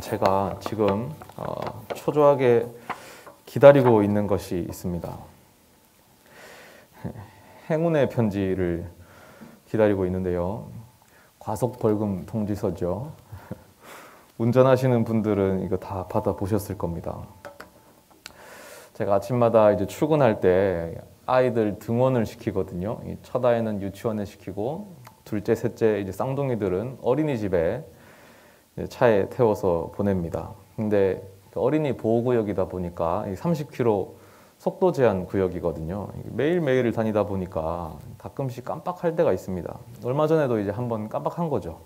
제가 지금 초조하게 기다리고 있는 것이 있습니다. 행운의 편지를 기다리고 있는데요. 과속벌금 통지서죠. 운전하시는 분들은 이거 다 받아보셨을 겁니다. 제가 아침마다 이제 출근할 때 아이들 등원을 시키거든요. 첫 아이는 유치원에 시키고 둘째, 셋째 이제 쌍둥이들은 어린이집에 차에 태워서 보냅니다. 근데 어린이 보호구역이다 보니까 30km 속도 제한 구역이거든요. 매일매일 다니다 보니까 가끔씩 깜빡할 때가 있습니다. 얼마 전에도 이제 한번 깜빡한 거죠.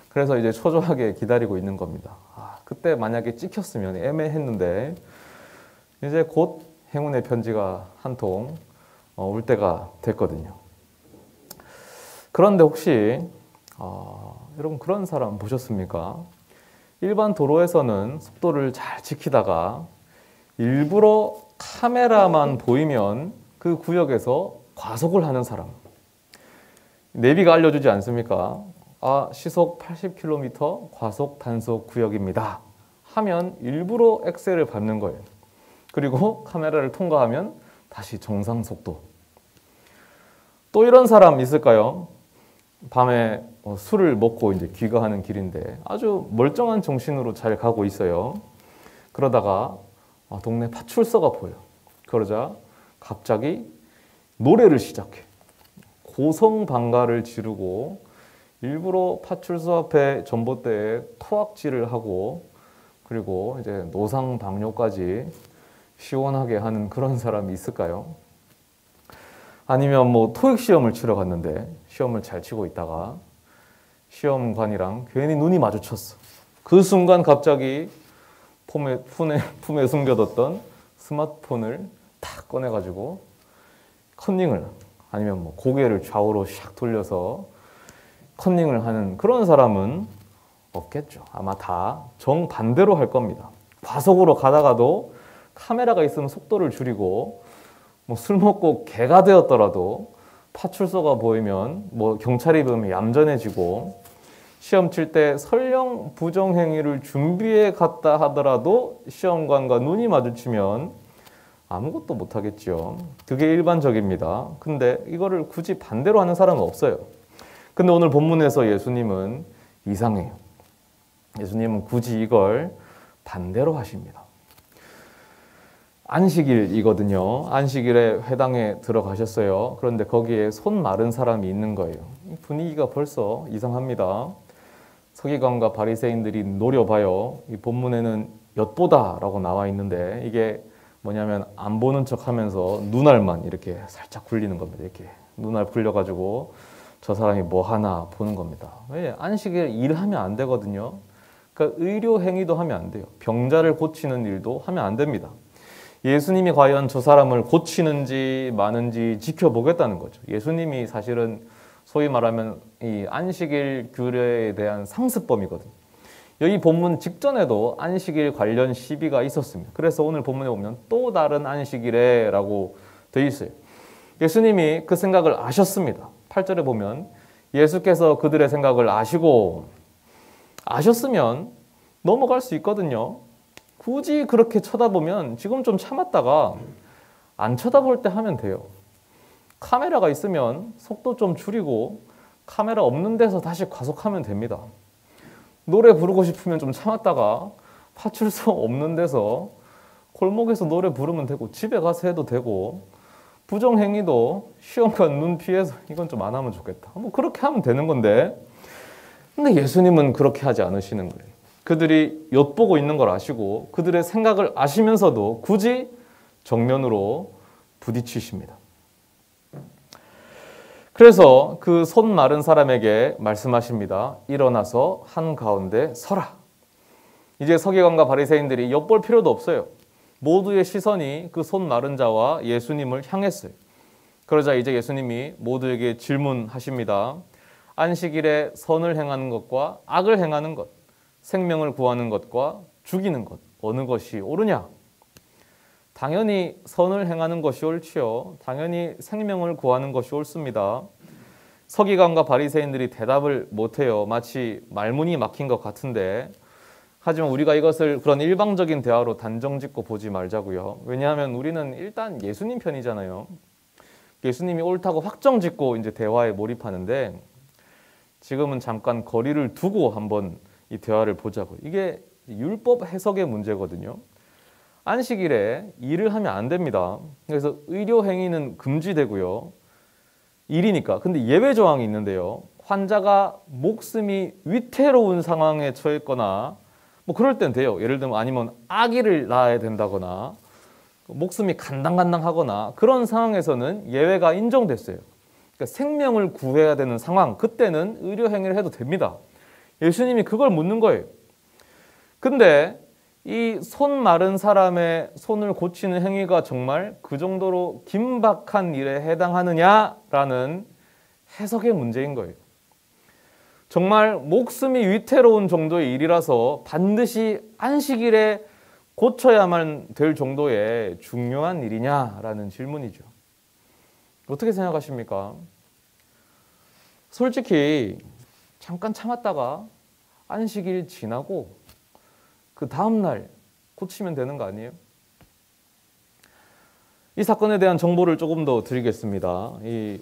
그래서 이제 초조하게 기다리고 있는 겁니다. 그때 만약에 찍혔으면 애매했는데 이제 곧 행운의 편지가 한 통 올 때가 됐거든요. 그런데 혹시 여러분 그런 사람 보셨습니까? 일반 도로에서는 속도를 잘 지키다가 일부러 카메라만 보이면 그 구역에서 과속을 하는 사람. 내비가 알려주지 않습니까? 시속 80km 과속 단속 구역입니다. 하면 일부러 엑셀을 밟는 거예요. 그리고 카메라를 통과하면 다시 정상 속도. 또 이런 사람 있을까요? 밤에 술을 먹고 이제 귀가하는 길인데 아주 멀쩡한 정신으로 잘 가고 있어요. 그러다가 동네 파출소가 보여. 그러자 갑자기 노래를 시작해. 고성방가를 지르고 일부러 파출소 앞에 전봇대에 토악질을 하고 그리고 이제 노상방뇨까지 시원하게 하는 그런 사람이 있을까요? 아니면 뭐 토익 시험을 치러 갔는데 시험을 잘 치고 있다가 시험관이랑 괜히 눈이 마주쳤어. 그 순간 갑자기 품에 숨겨뒀던 스마트폰을 탁 꺼내가지고 컨닝을 아니면 뭐 고개를 좌우로 샥 돌려서 컨닝을 하는 그런 사람은 없겠죠. 아마 다 정반대로 할 겁니다. 과속으로 가다가도 카메라가 있으면 속도를 줄이고 뭐 술 먹고 개가 되었더라도 파출소가 보이면 뭐 경찰이 보면 얌전해지고 시험 칠 때 설령 부정행위를 준비해 갔다 하더라도 시험관과 눈이 마주치면 아무것도 못하겠죠. 그게 일반적입니다. 근데 이거를 굳이 반대로 하는 사람은 없어요. 근데 오늘 본문에서 예수님은 이상해요. 예수님은 굳이 이걸 반대로 하십니다. 안식일이거든요. 안식일에 회당에 들어가셨어요. 그런데 거기에 손 마른 사람이 있는 거예요. 분위기가 벌써 이상합니다. 서기관과 바리새인들이 노려봐요. 이 본문에는 엿보다라고 나와 있는데 이게 뭐냐면 안 보는 척하면서 눈알만 이렇게 살짝 굴리는 겁니다. 이렇게 눈알 굴려가지고 저 사람이 뭐 하나 보는 겁니다. 왜? 안식일에 일하면 안 되거든요. 그러니까 의료 행위도 하면 안 돼요. 병자를 고치는 일도 하면 안 됩니다. 예수님이 과연 저 사람을 고치는지 마는지 지켜보겠다는 거죠. 예수님이 사실은 소위 말하면 이 안식일 규례에 대한 상습범이거든요. 여기 본문 직전에도 안식일 관련 시비가 있었습니다. 그래서 오늘 본문에 보면 또 다른 안식일에 라고 되어 있어요. 예수님이 그 생각을 아셨습니다. 8절에 보면 예수께서 그들의 생각을 아셨으면 넘어갈 수 있거든요. 굳이 그렇게 쳐다보면 지금 좀 참았다가 안 쳐다볼 때 하면 돼요. 카메라가 있으면 속도 좀 줄이고 카메라 없는 데서 다시 과속하면 됩니다. 노래 부르고 싶으면 좀 참았다가 파출소 없는 데서 골목에서 노래 부르면 되고 집에 가서 해도 되고 부정행위도 시험관 눈 피해서 이건 좀 안 하면 좋겠다. 뭐 그렇게 하면 되는 건데 근데 예수님은 그렇게 하지 않으시는 거예요. 그들이 엿보고 있는 걸 아시고 그들의 생각을 아시면서도 굳이 정면으로 부딪히십니다. 그래서 그 손 마른 사람에게 말씀하십니다. 일어나서 한가운데 서라. 이제 서기관과 바리새인들이 엿볼 필요도 없어요. 모두의 시선이 그 손 마른 자와 예수님을 향했어요. 그러자 이제 예수님이 모두에게 질문하십니다. 안식일에 선을 행하는 것과 악을 행하는 것, 생명을 구하는 것과 죽이는 것, 어느 것이 옳으냐? 당연히 선을 행하는 것이 옳지요. 당연히 생명을 구하는 것이 옳습니다. 서기관과 바리새인들이 대답을 못해요. 마치 말문이 막힌 것 같은데 하지만 우리가 이것을 그런 일방적인 대화로 단정짓고 보지 말자고요. 왜냐하면 우리는 일단 예수님 편이잖아요. 예수님이 옳다고 확정짓고 이제 대화에 몰입하는데 지금은 잠깐 거리를 두고 한번 이 대화를 보자고요. 이게 율법 해석의 문제거든요. 안식일에 일을 하면 안 됩니다. 그래서 의료 행위는 금지되고요. 일이니까. 근데 예외 조항이 있는데요. 환자가 목숨이 위태로운 상황에 처했거나 뭐 그럴 땐 돼요. 예를 들면 아니면 아기를 낳아야 된다거나 목숨이 간당간당하거나 그런 상황에서는 예외가 인정됐어요. 그러니까 생명을 구해야 되는 상황, 그때는 의료 행위를 해도 됩니다. 예수님이 그걸 묻는 거예요. 근데 이 손 마른 사람의 손을 고치는 행위가 정말 그 정도로 긴박한 일에 해당하느냐라는 해석의 문제인 거예요. 정말 목숨이 위태로운 정도의 일이라서 반드시 안식일에 고쳐야만 될 정도의 중요한 일이냐라는 질문이죠. 어떻게 생각하십니까? 솔직히 잠깐 참았다가 안식일 지나고 그 다음날 고치면 되는 거 아니에요? 이 사건에 대한 정보를 조금 더 드리겠습니다. 이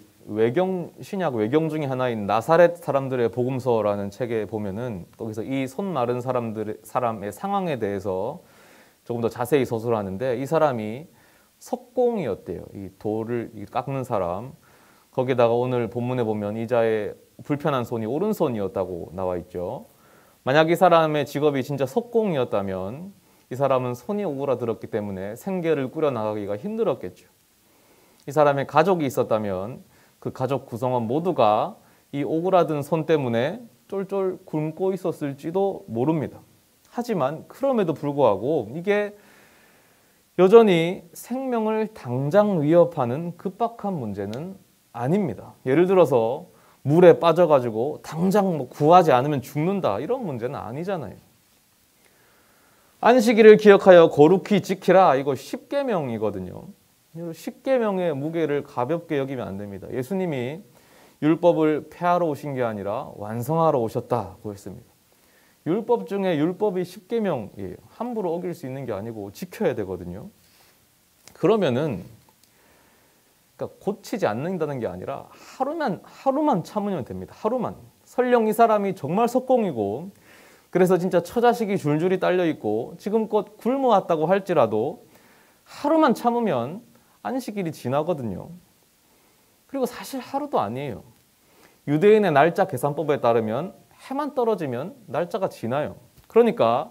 신약 외경 중에 하나인 나사렛 사람들의 복음서라는 책에 보면은 거기서 이 손 마른 사람의 상황에 대해서 조금 더 자세히 서술하는데 이 사람이 석공이었대요. 이 돌을 깎는 사람. 거기다가 오늘 본문에 보면 이 자의 불편한 손이 오른손이었다고 나와 있죠. 만약 이 사람의 직업이 진짜 석공이었다면 이 사람은 손이 오그라들었기 때문에 생계를 꾸려나가기가 힘들었겠죠. 이 사람의 가족이 있었다면 그 가족 구성원 모두가 이 오그라든 손 때문에 쫄쫄 굶고 있었을지도 모릅니다. 하지만 그럼에도 불구하고 이게 여전히 생명을 당장 위협하는 급박한 문제는 아닙니다. 예를 들어서 물에 빠져가지고 당장 뭐 구하지 않으면 죽는다 이런 문제는 아니잖아요. 안식일을 기억하여 거룩히 지키라 이거 10계명이거든요. 10계명의 무게를 가볍게 여기면 안 됩니다. 예수님이 율법을 폐하러 오신 게 아니라 완성하러 오셨다고 했습니다. 율법 중에 율법이 10계명이에요. 함부로 어길 수 있는 게 아니고 지켜야 되거든요. 그러면은 그러니까 고치지 않는다는 게 아니라 하루만 참으면 됩니다. 하루만. 설령 이 사람이 정말 석공이고 그래서 진짜 처자식이 줄줄이 딸려 있고 지금껏 굶어왔다고 할지라도 하루만 참으면 안식일이 지나거든요. 그리고 사실 하루도 아니에요. 유대인의 날짜 계산법에 따르면 해만 떨어지면 날짜가 지나요. 그러니까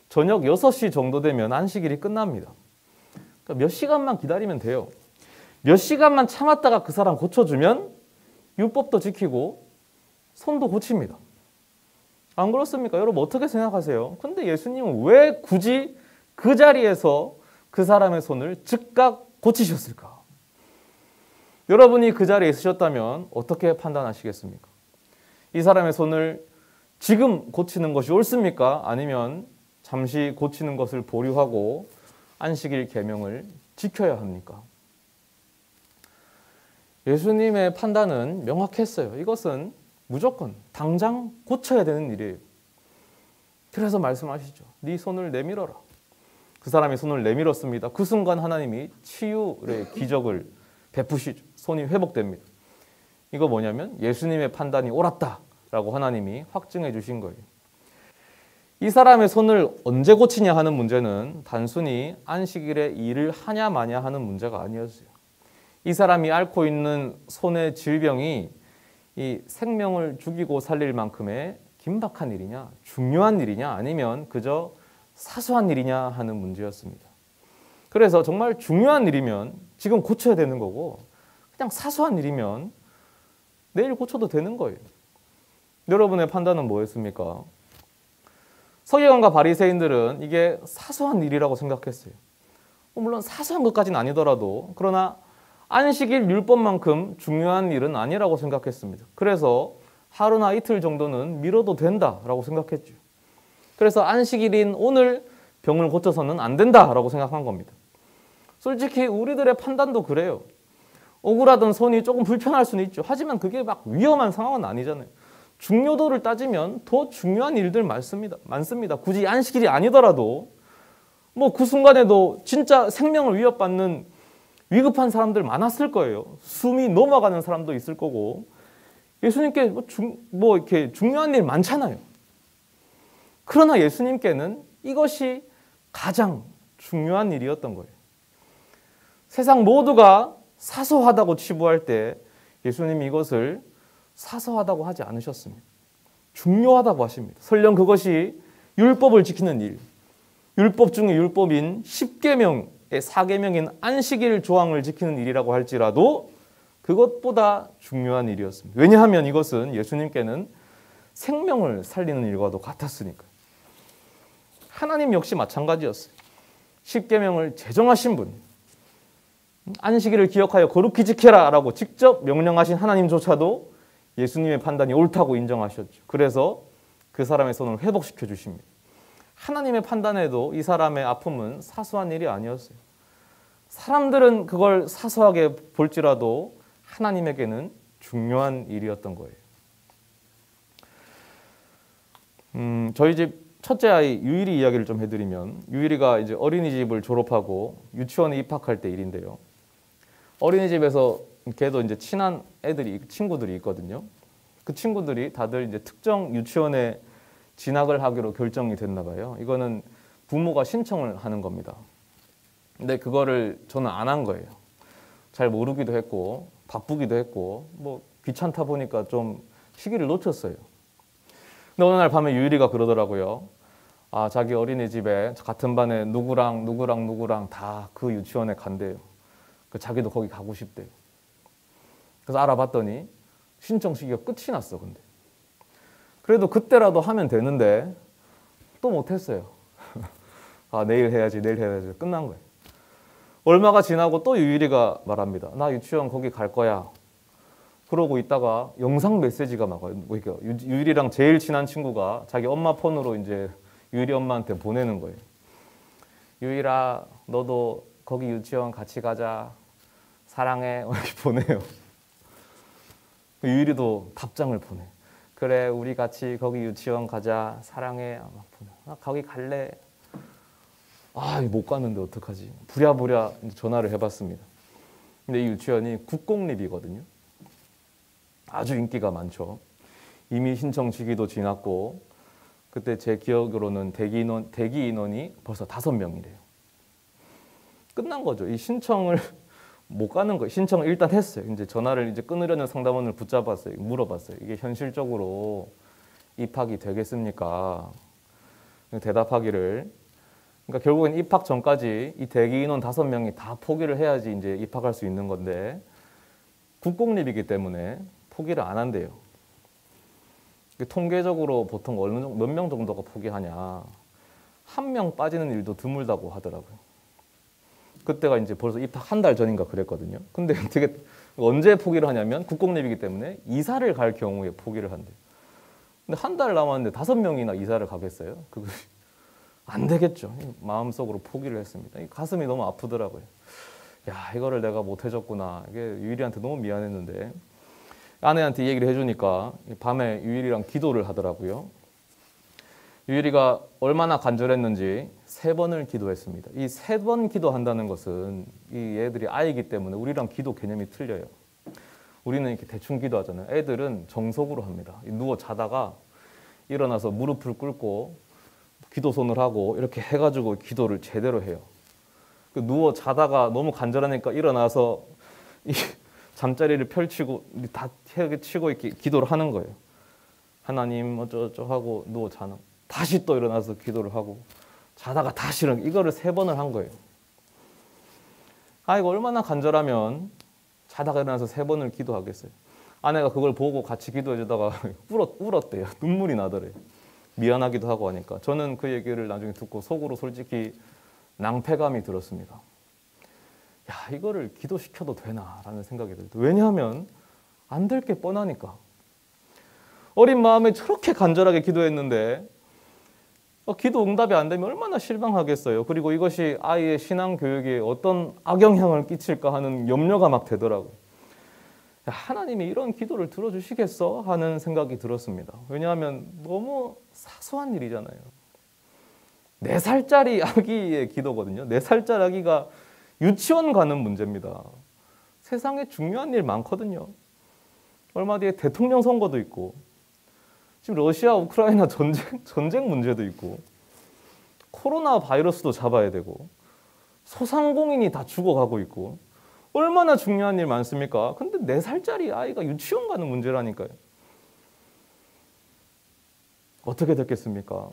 저녁 6시 정도 되면 안식일이 끝납니다. 그러니까 몇 시간만 기다리면 돼요. 몇 시간만 참았다가 그 사람 고쳐주면 율법도 지키고 손도 고칩니다. 안 그렇습니까? 여러분 어떻게 생각하세요? 근데 예수님은 왜 굳이 그 자리에서 그 사람의 손을 즉각 고치셨을까? 여러분이 그 자리에 있으셨다면 어떻게 판단하시겠습니까? 이 사람의 손을 지금 고치는 것이 옳습니까? 아니면 잠시 고치는 것을 보류하고 안식일 계명을 지켜야 합니까? 예수님의 판단은 명확했어요. 이것은 무조건 당장 고쳐야 되는 일이에요. 그래서 말씀하시죠. 네 손을 내밀어라. 그 사람이 손을 내밀었습니다. 그 순간 하나님이 치유의 기적을 베푸시죠. 손이 회복됩니다. 이거 뭐냐면 예수님의 판단이 옳았다라고 하나님이 확증해 주신 거예요. 이 사람의 손을 언제 고치냐 하는 문제는 단순히 안식일에 일을 하냐 마냐 하는 문제가 아니었어요. 이 사람이 앓고 있는 손의 질병이 이 생명을 죽이고 살릴 만큼의 긴박한 일이냐, 중요한 일이냐, 아니면 그저 사소한 일이냐 하는 문제였습니다. 그래서 정말 중요한 일이면 지금 고쳐야 되는 거고 그냥 사소한 일이면 내일 고쳐도 되는 거예요. 여러분의 판단은 뭐였습니까? 서기관과 바리새인들은 이게 사소한 일이라고 생각했어요. 물론 사소한 것까지는 아니더라도 그러나 안식일 율법만큼 중요한 일은 아니라고 생각했습니다. 그래서 하루나 이틀 정도는 미뤄도 된다라고 생각했죠. 그래서 안식일인 오늘 병을 고쳐서는 안 된다라고 생각한 겁니다. 솔직히 우리들의 판단도 그래요. 오그라든 손이 조금 불편할 수는 있죠. 하지만 그게 막 위험한 상황은 아니잖아요. 중요도를 따지면 더 중요한 일들 많습니다. 굳이 안식일이 아니더라도 뭐 그 순간에도 진짜 생명을 위협받는 위급한 사람들 많았을 거예요. 숨이 넘어가는 사람도 있을 거고 예수님께 뭐 이렇게 중요한 일 많잖아요. 그러나 예수님께는 이것이 가장 중요한 일이었던 거예요. 세상 모두가 사소하다고 치부할 때 예수님이 이것을 사소하다고 하지 않으셨습니다. 중요하다고 하십니다. 설령 그것이 율법을 지키는 일, 율법 중에 율법인 10계명의 4계명인 안식일 조항을 지키는 일이라고 할지라도 그것보다 중요한 일이었습니다. 왜냐하면 이것은 예수님께는 생명을 살리는 일과도 같았으니까요. 하나님 역시 마찬가지였어요. 10계명을 제정하신 분, 안식일을 기억하여 거룩히 지켜라 라고 직접 명령하신 하나님조차도 예수님의 판단이 옳다고 인정하셨죠. 그래서 그 사람의 손을 회복시켜 주십니다. 하나님의 판단에도 이 사람의 아픔은 사소한 일이 아니었어요. 사람들은 그걸 사소하게 볼지라도 하나님에게는 중요한 일이었던 거예요. 저희 집 첫째 아이 유일이 이야기를 좀 해드리면, 유일이가 이제 어린이집을 졸업하고 유치원에 입학할 때 일인데요. 어린이집에서 걔도 이제 친한 친구들이 있거든요. 그 친구들이 다들 이제 특정 유치원에 진학을 하기로 결정이 됐나 봐요. 이거는 부모가 신청을 하는 겁니다. 근데 그거를 저는 안 한 거예요. 잘 모르기도 했고 바쁘기도 했고 뭐 귀찮다 보니까 좀 시기를 놓쳤어요. 근데 어느 날 밤에 유일이가 그러더라고요. 아, 자기 어린이집에 같은 반에 누구랑 다 그 유치원에 간대요. 자기도 거기 가고 싶대요. 그래서 알아봤더니 신청 시기가 끝이 났어. 근데 그래도 그때라도 하면 되는데 또 못했어요. 아, 내일 해야지 끝난 거예요. 얼마가 지나고 또 유일이가 말합니다. 나 유치원 거기 갈 거야. 그러고 있다가 영상 메시지가 막 와요. 유일이랑 제일 친한 친구가 자기 엄마 폰으로 이제 유일이 엄마한테 보내는 거예요. 유일아, 너도 거기 유치원 같이 가자. 사랑해. 이렇게 보내요. 유일이도 답장을 보내. 그래, 우리 같이 거기 유치원 가자. 사랑해. 막 보내. 나 거기 갈래. 아, 못 가는데 어떡하지? 부랴부랴 전화를 해봤습니다. 근데 이 유치원이 국공립이거든요. 아주 인기가 많죠. 이미 신청 시기도 지났고 그때 제 기억으로는 대기 인원이 벌써 5명이래요. 끝난 거죠. 이 신청을 못 가는 거예요. 신청을 일단 했어요. 이제 전화를 이제 끊으려는 상담원을 붙잡았어요. 물어봤어요. 이게 현실적으로 입학이 되겠습니까? 대답하기를. 그러니까 결국엔 입학 전까지 이 대기 인원 5명이 다 포기를 해야지 이제 입학할 수 있는 건데 국공립이기 때문에 포기를 안 한대요. 통계적으로 보통 몇 명 정도가 포기하냐. 1명 빠지는 일도 드물다고 하더라고요. 그때가 이제 벌써 입학 1달 전인가 그랬거든요. 근데 되게 언제 포기를 하냐면 국공립이기 때문에 이사를 갈 경우에 포기를 한대요. 근데 1달 남았는데 5명이나 이사를 가겠어요? 그거 안 되겠죠. 마음속으로 포기를 했습니다. 가슴이 너무 아프더라고요. 야, 이거를 내가 못 해줬구나. 이게 유일이한테 너무 미안했는데 아내한테 이 얘기를 해주니까 밤에 유일이랑 기도를 하더라고요. 유일이가 얼마나 간절했는지 3번을 기도했습니다. 이 3번 기도한다는 것은 이 애들이 아이기 때문에 우리랑 기도 개념이 틀려요. 우리는 이렇게 대충 기도하잖아요. 애들은 정석으로 합니다. 누워 자다가 일어나서 무릎을 꿇고 기도손을 하고 이렇게 해가지고 기도를 제대로 해요. 누워 자다가 너무 간절하니까 일어나서 이 잠자리를 펼치고 다 치고 이렇게 기도를 하는 거예요. 하나님 어쩌고저쩌고 하고 누워 자는. 다시 또 일어나서 기도를 하고 자다가 다시 일어나. 이거를 3번을 한 거예요. 아, 이거 얼마나 간절하면 자다가 일어나서 3번을 기도하겠어요. 아내가 그걸 보고 같이 기도해주다가 울었대요. 눈물이 나더래요. 미안하기도 하고 하니까. 저는 그 얘기를 나중에 듣고 속으로 솔직히 낭패감이 들었습니다. 야, 이거를 기도시켜도 되나라는 생각이 들어요. 왜냐하면 안 될 게 뻔하니까. 어린 마음에 저렇게 간절하게 기도했는데 기도 응답이 안 되면 얼마나 실망하겠어요. 그리고 이것이 아이의 신앙 교육에 어떤 악영향을 끼칠까 하는 염려가 막 되더라고요. 하나님이 이런 기도를 들어주시겠어? 하는 생각이 들었습니다. 왜냐하면 너무 사소한 일이잖아요. 4살짜리 아기의 기도거든요. 4살짜리 아기가 유치원 가는 문제입니다. 세상에 중요한 일 많거든요. 얼마 뒤에 대통령 선거도 있고, 지금 러시아 우크라이나 전쟁 문제도 있고, 코로나 바이러스도 잡아야 되고, 소상공인이 다 죽어가고 있고, 얼마나 중요한 일 많습니까? 근데 4살짜리 아이가 유치원 가는 문제라니까요. 어떻게 됐겠습니까?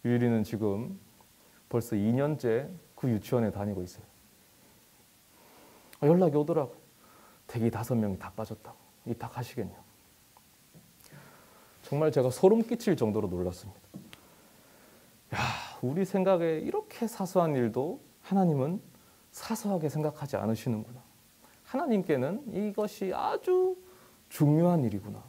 유일이는 지금 벌써 2년째 그 유치원에 다니고 있어요. 연락이 오더라고요. 대기 5명이 다 빠졌다고. 입학하시겠냐. 정말 제가 소름 끼칠 정도로 놀랐습니다. 야, 우리 생각에 이렇게 사소한 일도 하나님은 사소하게 생각하지 않으시는구나. 하나님께는 이것이 아주 중요한 일이구나.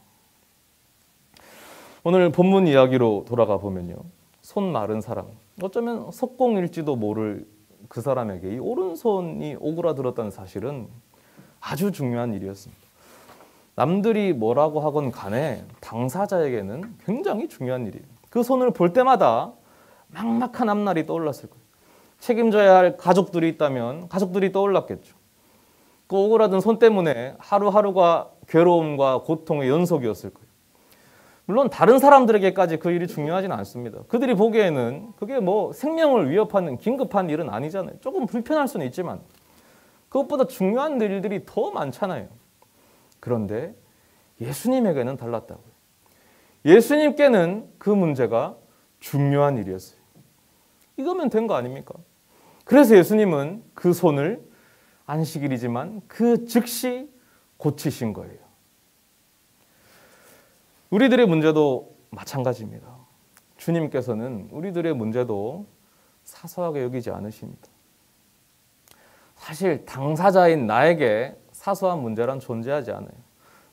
오늘 본문 이야기로 돌아가 보면요. 손 마른 사람, 어쩌면 석공일지도 모를 그 사람에게 이 오른손이 오그라들었다는 사실은 아주 중요한 일이었습니다. 남들이 뭐라고 하건 간에 당사자에게는 굉장히 중요한 일이에요. 그 손을 볼 때마다 막막한 앞날이 떠올랐을 거예요. 책임져야 할 가족들이 있다면 가족들이 떠올랐겠죠. 그 오그라든 손 때문에 하루하루가 괴로움과 고통의 연속이었을 거예요. 물론 다른 사람들에게까지 그 일이 중요하지는 않습니다. 그들이 보기에는 그게 뭐 생명을 위협하는 긴급한 일은 아니잖아요. 조금 불편할 수는 있지만 그것보다 중요한 일들이 더 많잖아요. 그런데 예수님에게는 달랐다고요. 예수님께는 그 문제가 중요한 일이었어요. 이거면 된 거 아닙니까? 그래서 예수님은 그 손을 안식일이지만 그 즉시 고치신 거예요. 우리들의 문제도 마찬가지입니다. 주님께서는 우리들의 문제도 사소하게 여기지 않으십니다. 사실 당사자인 나에게 사소한 문제란 존재하지 않아요.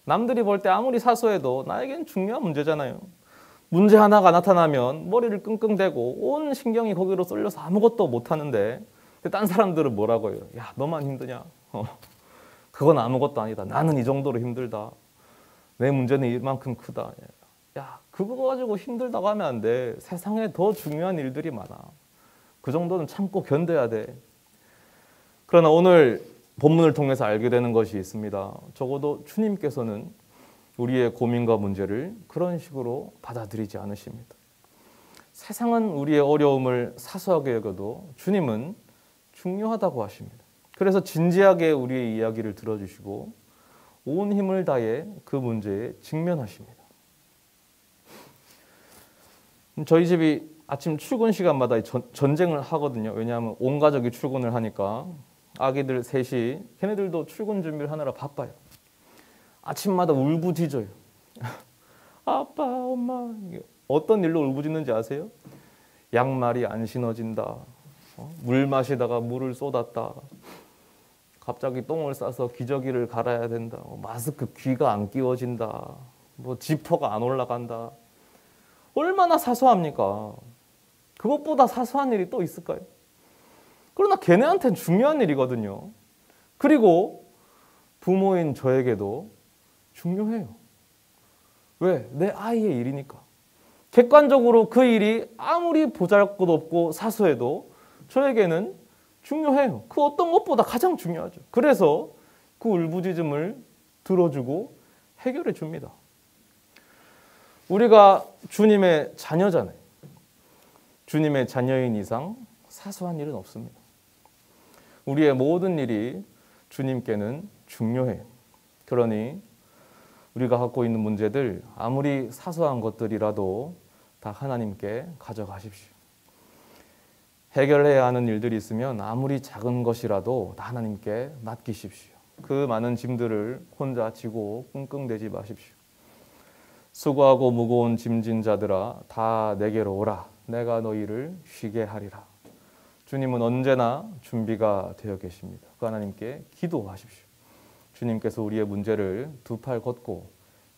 남들이 볼 때 아무리 사소해도 나에겐 중요한 문제잖아요. 문제 하나가 나타나면 머리를 끙끙대고 온 신경이 거기로 쏠려서 아무것도 못하는데 딴 사람들은 뭐라고 해요? 야, 너만 힘드냐? 그건 아무것도 아니다. 나는 이 정도로 힘들다. 내 문제는 이만큼 크다. 야, 그거 가지고 힘들다고 하면 안 돼. 세상에 더 중요한 일들이 많아. 그 정도는 참고 견뎌야 돼. 그러나 오늘 본문을 통해서 알게 되는 것이 있습니다. 적어도 주님께서는 우리의 고민과 문제를 그런 식으로 받아들이지 않으십니다. 세상은 우리의 어려움을 사소하게 여겨도 주님은 중요하다고 하십니다. 그래서 진지하게 우리의 이야기를 들어주시고 온 힘을 다해 그 문제에 직면하십니다. 저희 집이 아침 출근 시간마다 전쟁을 하거든요. 왜냐하면 온 가족이 출근을 하니까 아기들 셋이 걔네들도 출근 준비를 하느라 바빠요. 아침마다 울부짖어요. 아빠, 엄마. 어떤 일로 울부짖는지 아세요? 양말이 안 신어진다. 물 마시다가 물을 쏟았다. 갑자기 똥을 싸서 기저귀를 갈아야 된다. 마스크 귀가 안 끼워진다. 뭐 지퍼가 안 올라간다. 얼마나 사소합니까? 그것보다 사소한 일이 또 있을까요? 그러나 걔네한테는 중요한 일이거든요. 그리고 부모인 저에게도 중요해요. 왜? 내 아이의 일이니까. 객관적으로 그 일이 아무리 보잘것없고 사소해도 저에게는 중요해요. 그 어떤 것보다 가장 중요하죠. 그래서 그 울부짖음을 들어주고 해결해 줍니다. 우리가 주님의 자녀잖아요. 주님의 자녀인 이상 사소한 일은 없습니다. 우리의 모든 일이 주님께는 중요해요. 그러니 우리가 갖고 있는 문제들 아무리 사소한 것들이라도 다 하나님께 가져가십시오. 해결해야 하는 일들이 있으면 아무리 작은 것이라도 다 하나님께 맡기십시오. 그 많은 짐들을 혼자 지고 끙끙대지 마십시오. 수고하고 무거운 짐진 자들아 다 내게로 오라. 내가 너희를 쉬게 하리라. 주님은 언제나 준비가 되어 계십니다. 그 하나님께 기도하십시오. 주님께서 우리의 문제를 두 팔 걷고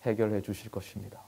해결해 주실 것입니다.